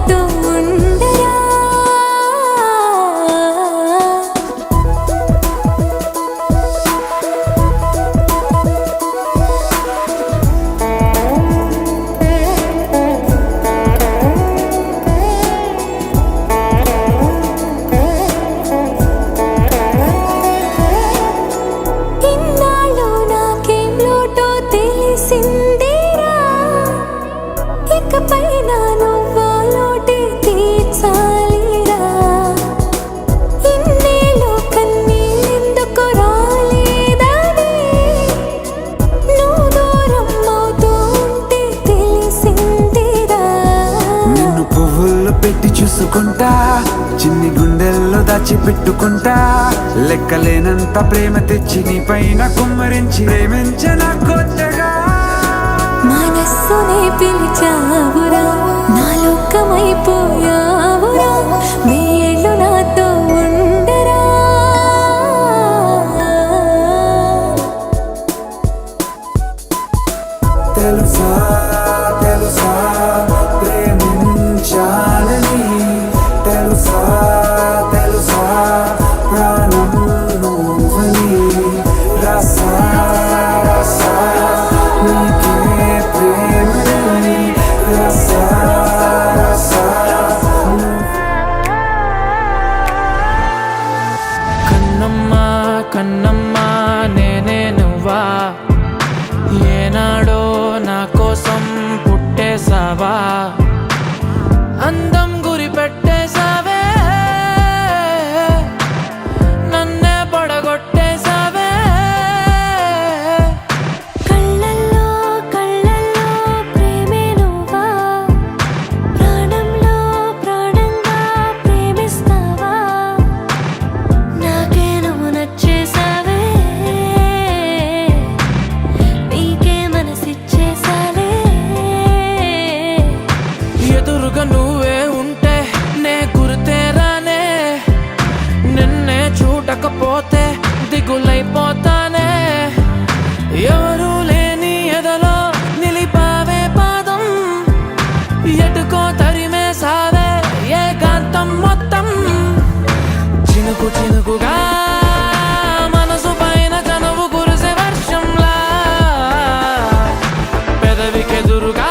నాతో ఉండరా. ఇన్నాళ్ళు నాకేం లోటో తెలిసిందేరా, ఇకపై నా నువ్వా లోటే తీర్చాలిరా. ఇన్నేళ్ళు కన్నీళ్ళెందుకు రాలేదని నువ్వు దూరం అవుతూ ఉంటే తెలిసిందిరా. నిన్ను పువ్వుల్లో పెట్టి చూసుకుంటా, చిన్ని గుండెల్లో దాచిపెట్టుకుంటా. లెక్కలేనంత ప్రేమ తెచ్చి నీ పైన కుమ్మరించి ప్రేమించిన కొత్తగా. మనస్సునే పిలిచావురా, నా లోకమైపోయావురా, వేళ్ళు నాతో ఉండరా. తెలుసా తెలుసా ప్రేమించాలని, తెలుసా తెలుసా ప్రాణం నువ్వని. రసా రసా నీకే ప్రేమని, రసా రసా. కన్నమ్మా కన్నమ్మా నేనే నువ్వా, ఏనాడో నా కోసం పుట్టేసావా. అందం గురి పెట్టేసావే, నన్నే పడగొట్టేసావే. కళ్ళల్లో కళ్ళల్లో ప్రేమే నువ్వా, ప్రాణంలో ప్రాణంగా ప్రేమిస్తావా. నాకే నువ్వు నచ్చేసావే, నీకే మనసిచ్చేసాలే. ఎదురుగా నువ్వే ఉంటే నే గుర్తేరానే, నిన్నే చూడకపోతే దిగులైపోతానే. ఎవరు లేని ఎదలో నిలిపావే పాదం, ఎటుకో తరిమేసావే ఏకాంతం మొత్తం. చినుకు చినుకుగా మనసు పైన చనువు కురిసే వర్షంలా, పెదవికెదురుగా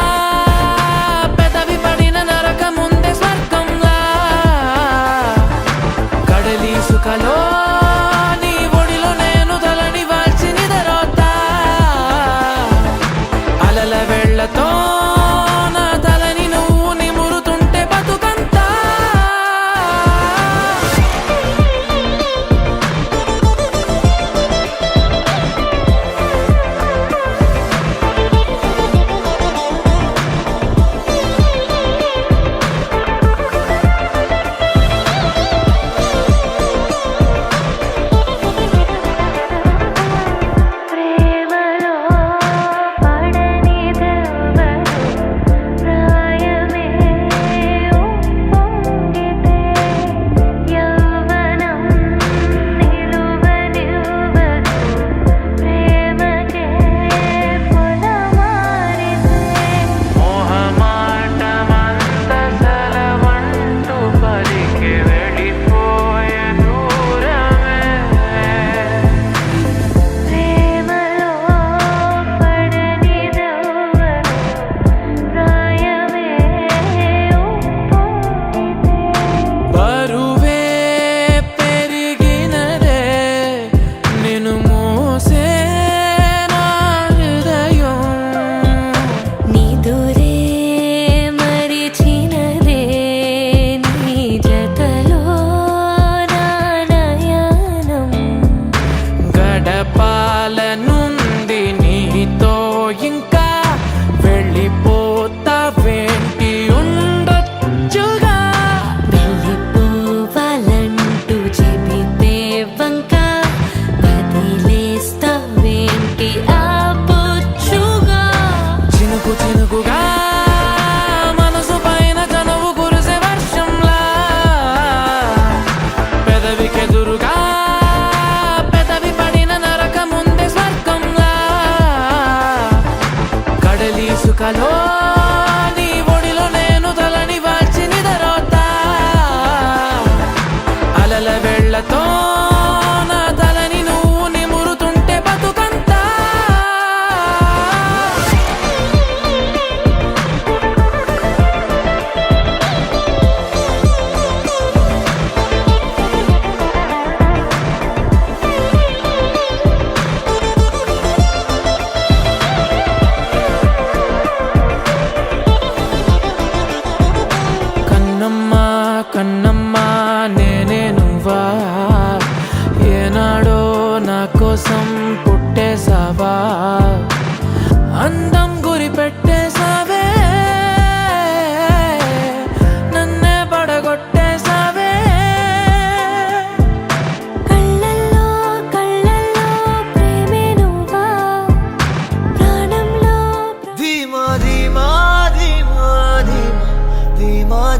పెదవి పడిన నరక ముందే స్వర్గంలా. కడలి సుఖలో నీ ఒడిలో నేను తలని వాల్చి నిదరోతా, అలల వెళ్ళతో నా తలని నువ్వు నిమురుతుంటే బతుకంతా.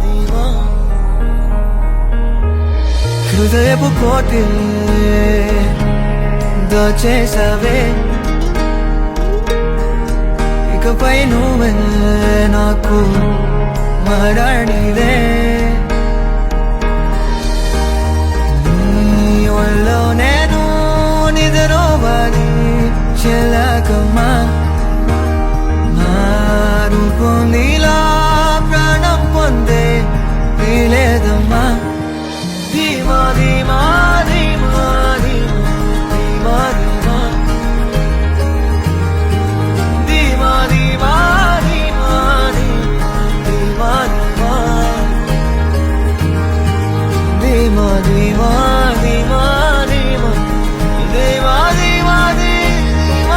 ధీమా హృదయపు కోటిల్ దోచేసావే ఇకపై నువ్వే నాకు మరణివే నీ ఒళ్ళో నేను నిద్రోవాలి చెలకమ్మా నా రూపం నీలా ప్రాణం పొందే వీలేదమ్మా ధీమా ధీమా ధీమా ధీమా ధీమా ధీమా ధీమా ధీమా ధీమా ధీమా ధీమా ధీమా ధీమా ధీమా ధీమా ధీమా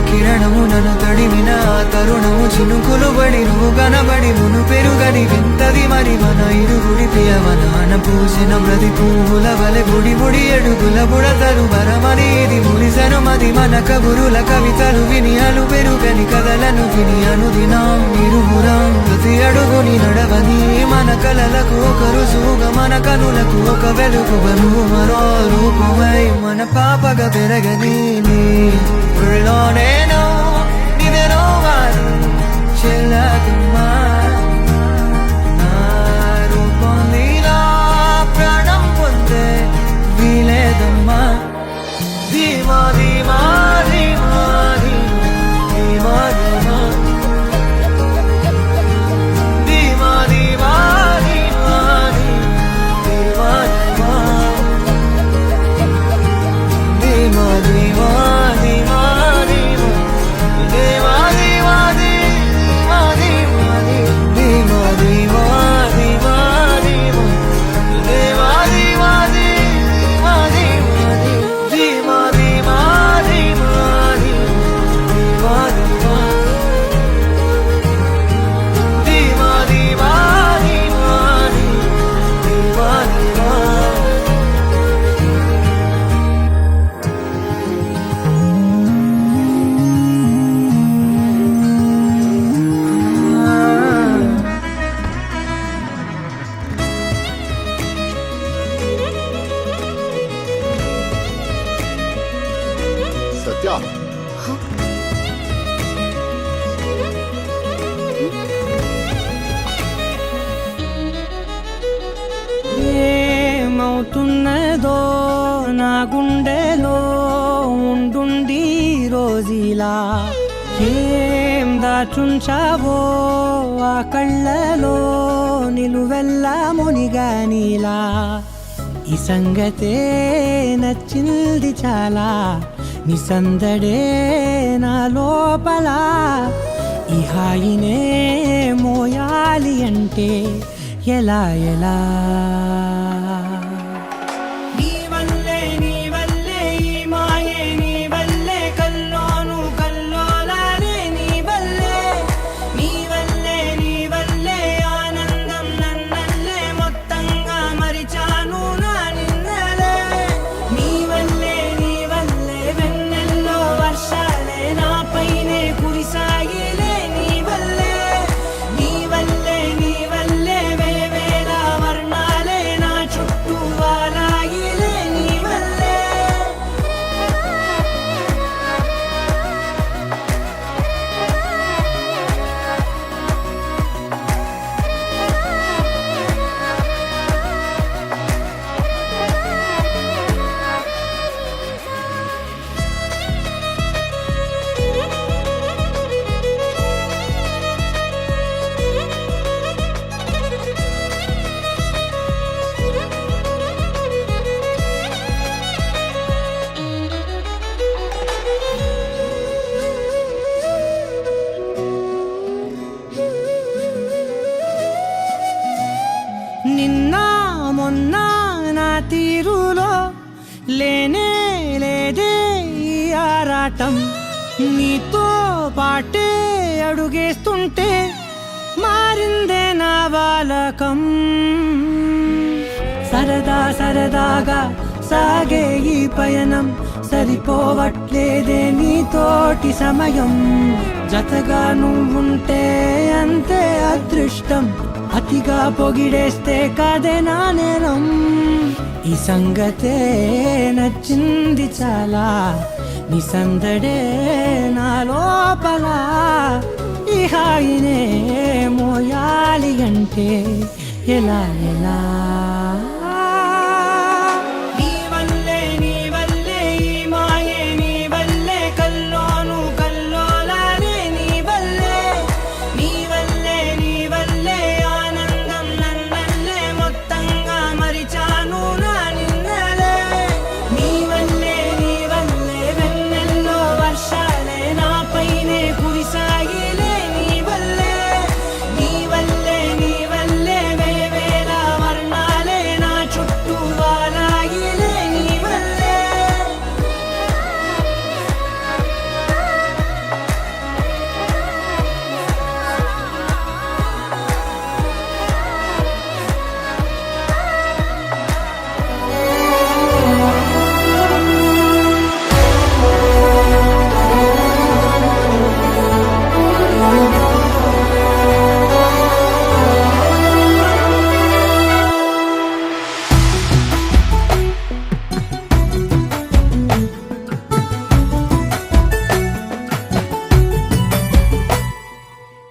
కిరణము నన్ను తడిమిన తరుణము చినుకులు బడి నువ్వు కనబడి మును పెరుగని వింతది మరి మన ఇరుగుడి ప్రియవనాన పూసిన ప్రతి పువ్వుల వలె బుడి బుడి అడుగుల బుడతలు వరమని ఇది మురిసను మది మన కబురుల కవితలు విని అలు పెరుగని కథలను విని అనుదినం ఇరువురం ప్రతి అడుగుని నడవని మన కలలకు ఒక రుజువుగా మన కనులకు ఒక వెలుగు బరువు మరో రూపమై మన పాపగా పెరగని ఒళ్ళో నేను నిద్రోవాలి చెల్లకమ్మా నా రూపం నీలా ప్రాణం పొందే వీలేదమ్మా ధీమా ధీమా ధీమా ధీమా ధీమా ధీమా ధీమా ధీమా ధీమా ధీమా ధీమా సత్య ఏమవుతున్నదో నా గుండెలో ఉండుండి రోజీలా ఏం దాచుంచావో ఆ కళ్ళలో నిలువెల్లా మునిగానిలా ఈ సంగతే నచ్చింది చాలా నీ సందడే నా లోపల ఈ హాయినే మోయాలి అంటే ఎలా ఎలా నీ వల్లే ఈ మాయే నీ వల్లే కల్లోను కల్లోలానే నీ వల్లే ఆనందం నన్నల్లే మొత్తంగా మరిచాను నా నిన్నలే నీ వల్లే వెన్నెల్లో వర్షాలే నాపైనే కురిసాగిలే నీ వల్లే వేవేల వర్ణాలే నా చుట్టూ ఆరాటం నీతో పాటే అడుగేస్తుంటే మారిందే నా బాలకం సరదా సరదాగా సాగే ఈ పయనం సరిపోవట్లేదే నీతోటి సమయం జతగా నువ్వుంటే అంతే అదృష్టం అతిగా పొగిడేస్తే కాదే నా నేరం ఈ సంగతే నచ్చింది చాలా నీ సందడే నా లోపల ఈ హాయినే మోయాలి అంటే ఎలా ఎలా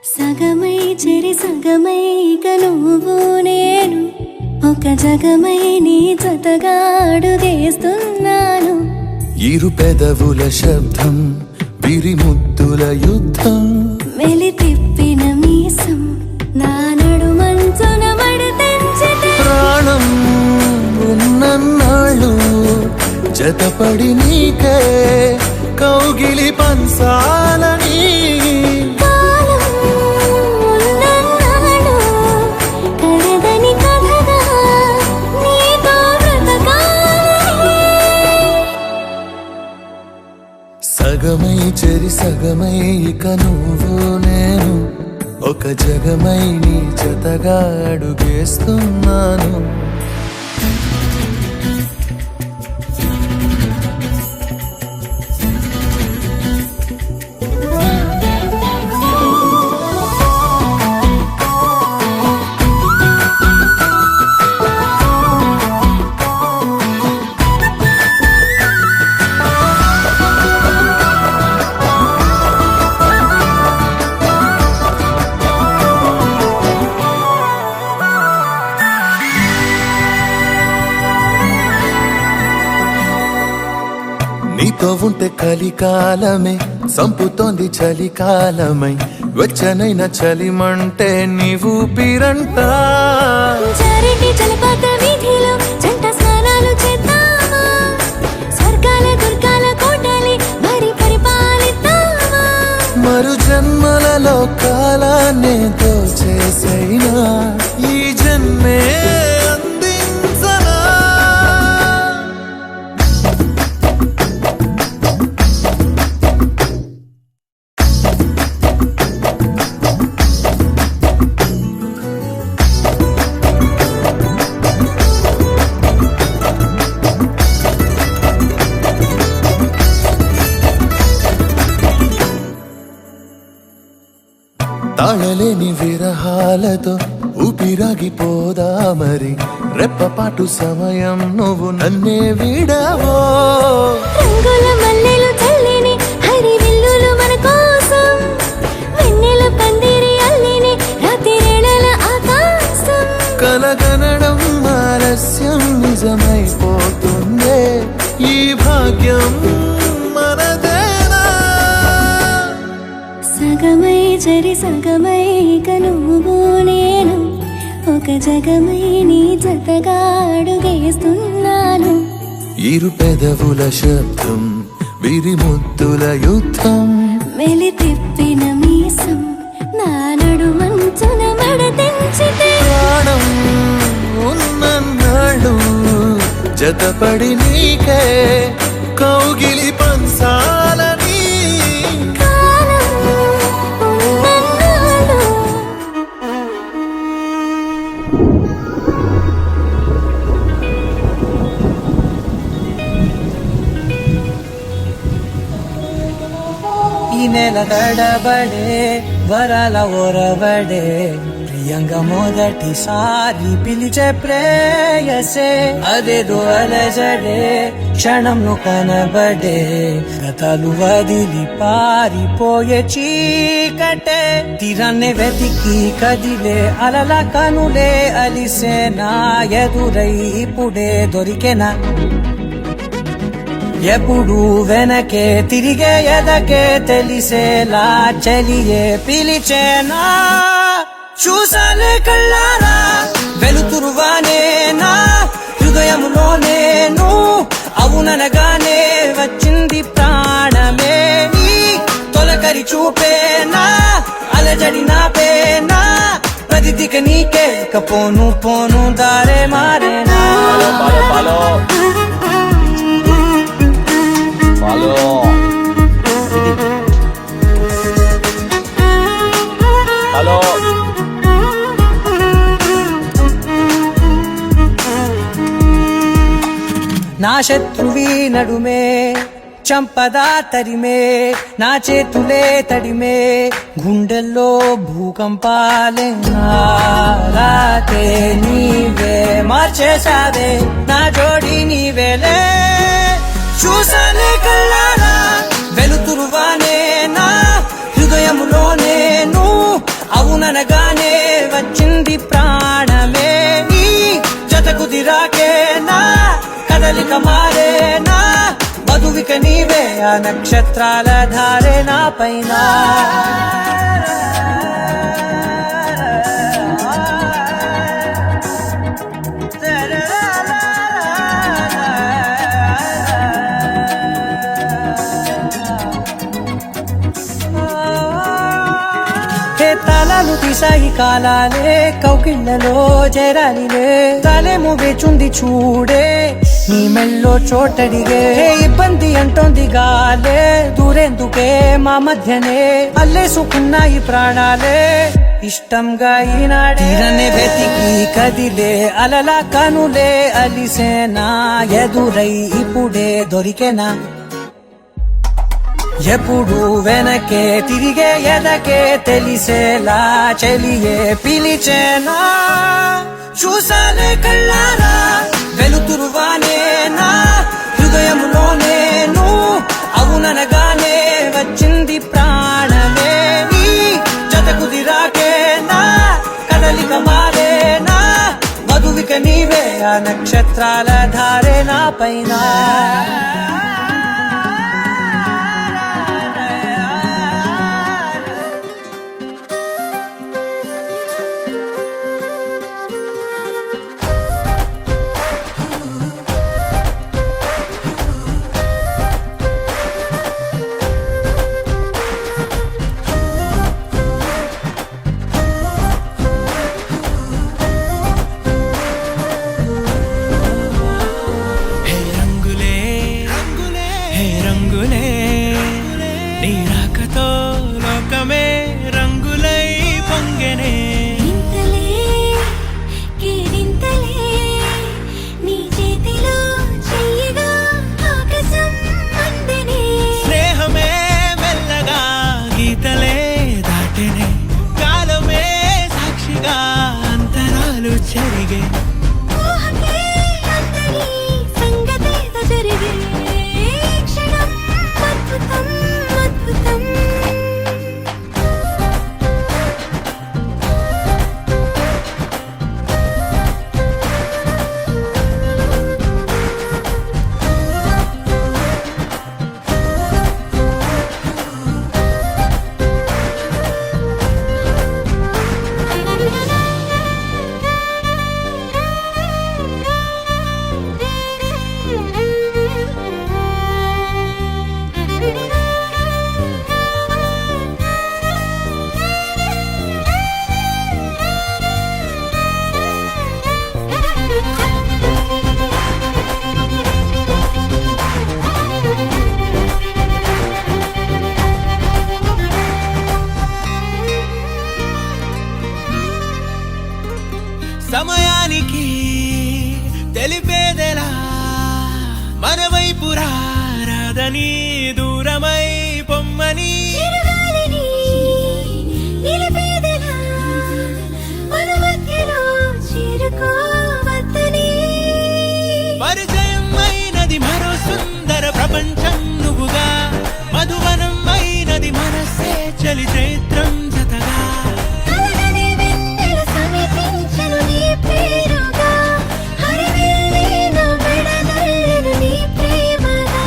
సగమై చెరి సగమై ఇక నువ్వు నేను ఒక జగమై నీ జతగా అడుగేస్తున్నాను ఇరు పెదవుల శబ్దం విరిముద్దుల యుద్ధం మెలి తిప్పిన మీసం నా నడుమంచున మడతెంచితే ప్రాణం ఉన్నన్నాళ్ళు జతపడి నీకే కౌగిలి పంచాలని కాలం ఉన్నన్నాడు కడదని కథగా నీతో బ్రతకాలని సగమై చెరి సగమై ఇక నువ్వు నేను ఒక జగమై నీ జతగా అడుగేస్తున్నాను నీతో ఉంటే కలికాలమే సంపుతోంది చలికాలమై వెచ్చనైన చలిమంటే నీవు పీరంట చారేటి జలపాత వీధిలో జంట స్నానాలు చేద్దామా స్వర్గాల దుర్గాల కోటలి మరి పరిపాలిద్దామా మరు జన్మలలో కాలాన్నే దోచేసైనా ఈ జన్మే అందించనా తాళలేని విరహాలతో ఊపిరాగిపోదా మరి రెప్పపాటు సమయం నువ్వు నన్నే విడవో రంగుల మల్లెలు చల్లిని హరి విల్లులు మన కోసం వెన్నెల పందిరి అల్లిని రాత్రిరేళల ఆకాశం కలగనడం ఆలస్యం నిజమైపోతుందే ఈ భాగ్యం మనదేనా సగమై చెరి సగమై ఇక నువ్వు నేను ఒక జగమై నీ జతగా అడుగేస్తున్నాను ఇరు పెదవుల శబ్దం విరిముద్దుల యుద్ధం మెలి తిప్పిన మీసం నా నడుమంచున మడతెంచితే ప్రాణం ఉన్నన్నాళ్ళు జతపడి నీకే కౌగిలి పంచాలని నెల తడబడే వరాల ఒరవడే ప్రియంగా మొదటిసారి పిలిచే ప్రేయసే అదేదో అలజడే క్షణంలో కనబడే గతాలు వదిలి పారిపోయే చీకటే తీరాన్నే వెతికి కదిలే అలల కనులే అలిసే నా ఎదురై ఇప్పుడే దొరికెనా ఎప్పుడు వెనకే తిరిగే ఎదకే తెలిసేలా చలియే పిలిచేనా చూసాలే కళ్ళారా వెలుతురువానే నా హృదయములో నేను అవుననగానే వచ్చింది ప్రాణమే నీ తొలకరి చూపేనా అలజడి నాపేనా ప్రతిదిక నీకే పోను పోను దారే మారేనా హలో నా శత్రువి నడుమే చంపదా తరిమే నా చేతులే తడిమే గుండెల్లో భూకంపాలే రాతే నీవే మార్చేసావే నా జోడి నీవేలే చూసానే కళ్ళారా వెలుతురువానే నా హృదయములో నేను అవుననగానే వచ్చింది ప్రాణమే నీ జతకు దిరాకేనా కదలిక మారేనా మధువిక నీవే ఆ నక్షత్రాల ధారే నా పైన తాళాలు తీసాయి కాలాలే కౌకిళ్ళలో చేరాలిలే తాలేమో వేచుంది చూడే నీ మెల్లో చోటడిగే ఇబ్బంది అంటోంది గాలే దూరేందుకే మా మధ్యనే అల్లేసుకున్నాయి ప్రాణాలే ఇష్టంగా ఈనాడే వెతికి కదిలే అలల కనులే అలిసేనా ఎదురై ఇప్పుడే దొరికెనా ఎప్పుడు వెనకే తిరిగే ఎదకే తెలిసేలా చెలియే పిలిచేనా చూసాలే కళ్ళారా వెలుతురువానే నా హృదయములో నేను అవుననగానే వచ్చింది ప్రాణమే నీ జతకు దిరాకేనా కదలిక మారేనా మధువిక నీవే ఆ నక్షత్రాల ధారే నా పైన సమయానికి తెలిపేదెలా మన వైపు రాదని దూరమై పొమ్మ రమ్మని చిరుగాలిని నిలిపేదెలా మన మధ్యలో చేరుకోవద్దని పరిచయం అయినది మరో సుందర ప్రపంచం నువ్వుగా మధువనం అయినది మనసే చలి చైత్రం జతగా కలగని వెన్నెల సమితించెను నీ పేరుగా హరివిల్లేను మెడదల్లెను నీ ప్రేమగా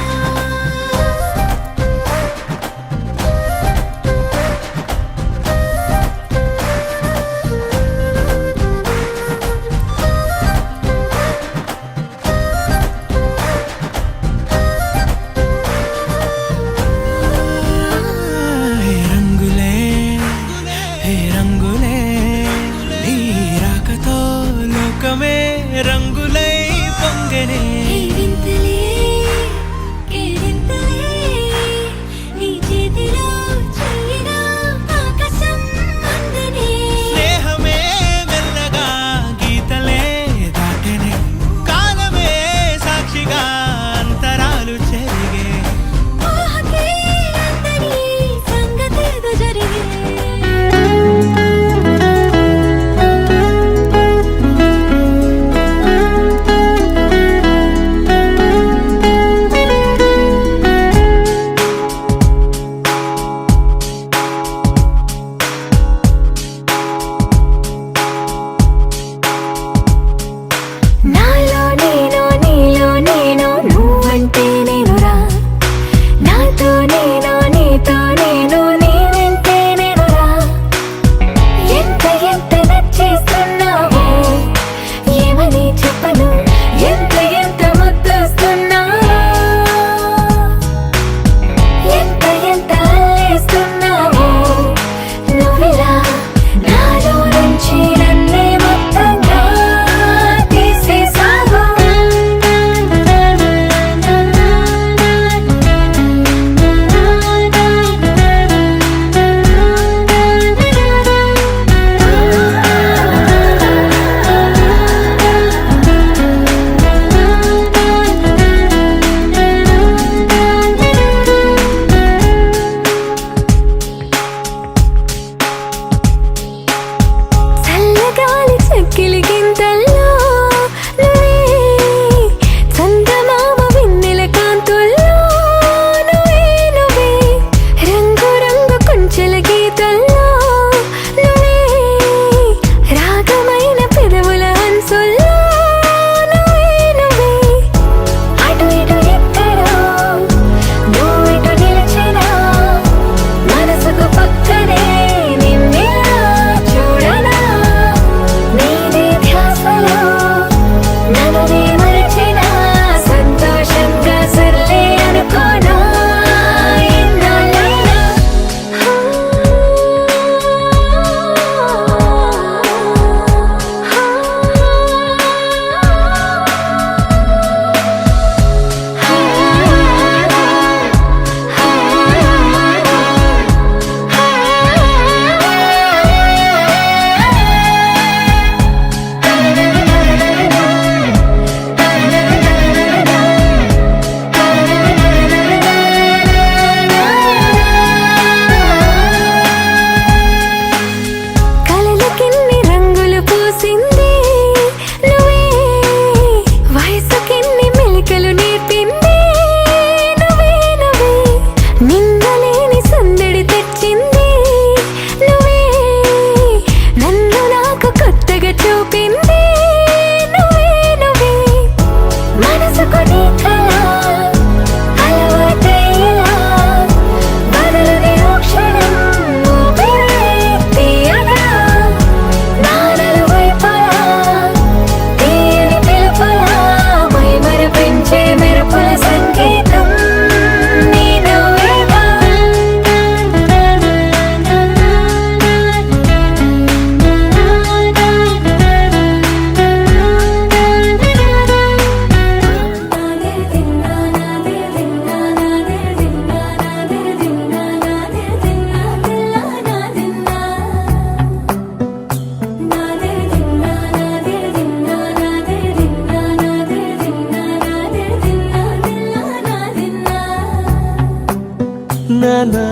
నానా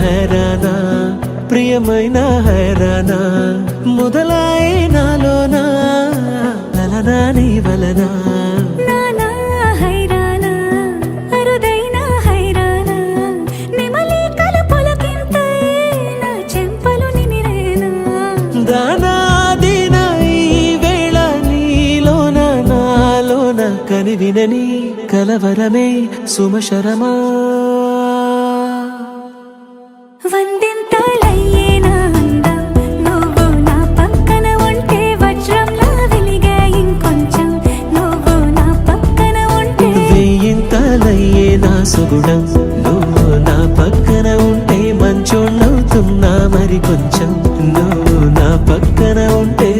హైరానా ప్రియమైన హైరానా మొదలాయి నాలోనా లలనా నీ వలనా నానా హైరానా అరుదైన హైరానా నెమలి కలుపులకింతై నా చెంపలు నిమిరేనా దానాదిన ఈ వేళ నీలోన నాలోన కనివినని కలవరమే సుమశరమా వందింతలయ్యేనా అందం నువ్వు నా పక్కన ఉంటే వజ్రంలా వెలిగే ఇంకొంచెం నువ్వు నా పక్కన ఉంటే వెయ్యింతలయ్యే నా సుగుణం నువ్వు నా పక్కన ఉంటే మంచోళ్ళవుతున్నా మరి కొంచెం నువ్వు నా పక్కన ఉంటే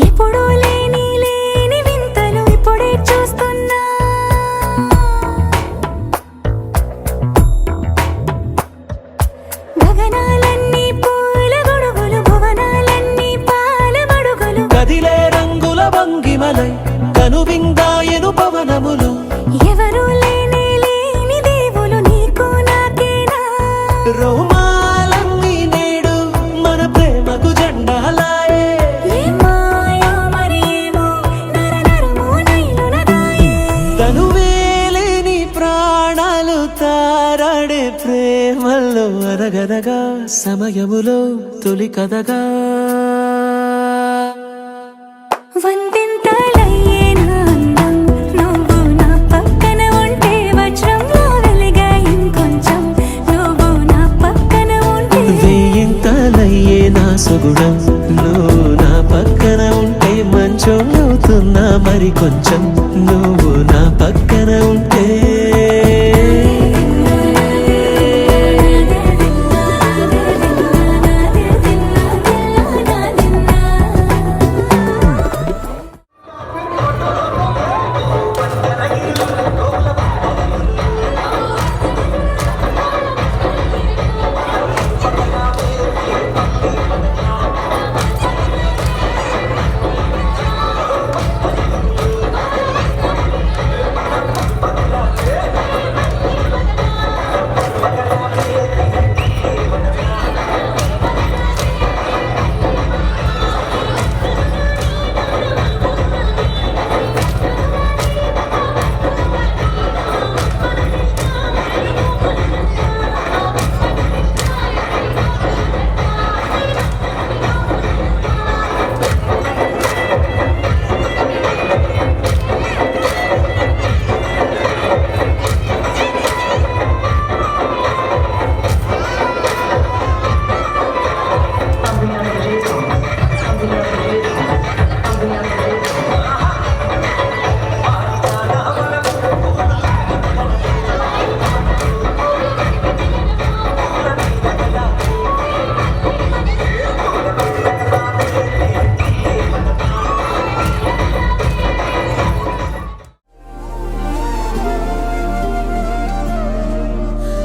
ఎప్పుడూ లేని లేని వింతలు ఇప్పుడే చూస్తున్నా గగనాలన్నీ పూల గొడుగులు భువనాలన్నీ పాల మడుగులు కదిలే రంగుల భంగిమలై కనువిందాయను పవనములు ఎవరూ లేని లేని దేవులు నీకు నాకేనా రోమాలన్నీ నేడు మన ప్రేమకు జెండాలాయే ఏ మాయో మరి ఏమో నరనరమో నైలునదాయే తనువేలేని ప్రాణాలు తారాడే ప్రేమల్లో అనగనగా సమయములో తొలి కథగా వందింతలయ్యేనా అందం నువ్వు నా పక్కన ఉంటే వజ్రంలా వెలిగే ఇంకొంచెం నువ్వు నా పక్కన ఉంటే వెయ్యింతలయ్యే నా సుగుణం నువ్వు నా పక్కన ఉంటే మంచోళ్ళవుతున్నా మరి కొంచెం నువ్వు నా పక్కన ఉంటే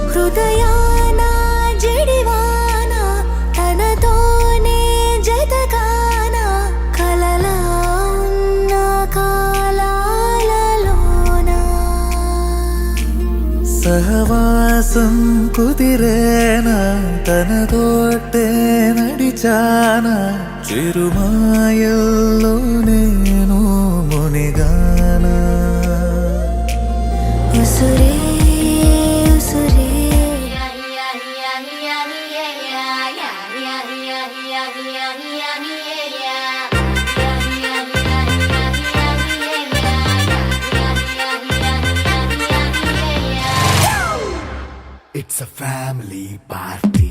హృదయాన జడివాన తనతోనే జతకాన కలలా ఉన్న కాలాలలోన సహవాసం కుదిరేనా తనతోటే నడిచానా చిరుమాయల్లో నేను మునిగా ఫ్యామిలీ పార్టీ